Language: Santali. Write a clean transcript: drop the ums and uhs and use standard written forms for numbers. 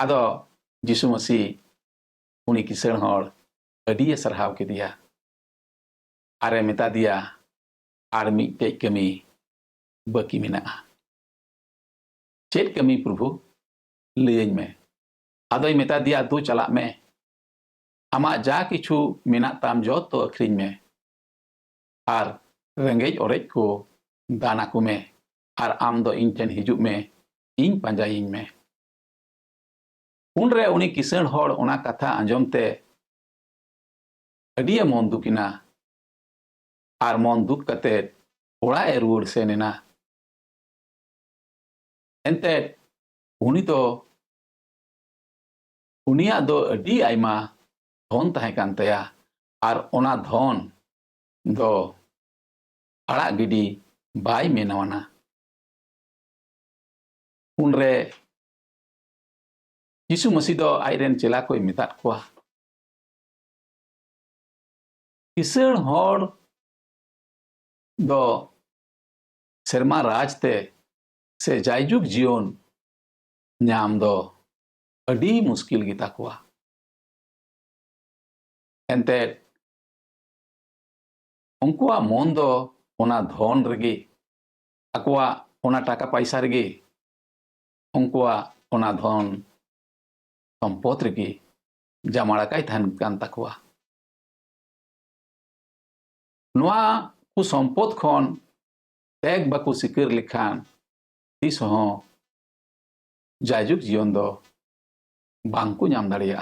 आदो जिसु मसीह उनी किसण हर अडिये सरहाव केदिया आरे मेता दिया आर मिटे कमी बाकी मेना चेत कमी प्रभु लैन में आदोय मेता दिया दो चला में आमा जा किछु मेना ताम जो तो अखरिन में आर रेंगेज ओरेज को दाना को में आर आम दो इन ठेन हिजुग में इन पांजाइन में उनरे उनी किसण हर ओना कथा आंजमते अडिये मन दुकिना आर मन दुख कते ओड़ा ए रुवाड़ सेनेना एंते उनी तो उनिया दो अडी आयमा धन तहे कान तया आर ओना धन दो आड़ा गिडी बाय मेनावाना उनरे यीशु मसीह दो आइरेन चेला कोई मेताद कोआ किसण हर दो सेरमा राजते से जायजुग जीवन नाम दो अडी मुश्किल गीता कोआ एंते उनकुआ मन दो ओना धन रगे अकुआ ओना टाका पैसा रगे उनकुआ ओना धन संपत रगे जामाड़ा काई थान कान तकुआ नोआ कु संपत खन तेग बाकु सिकर लेखान तीस हो जायजुग जीवन दो बांकु नाम दाड़िया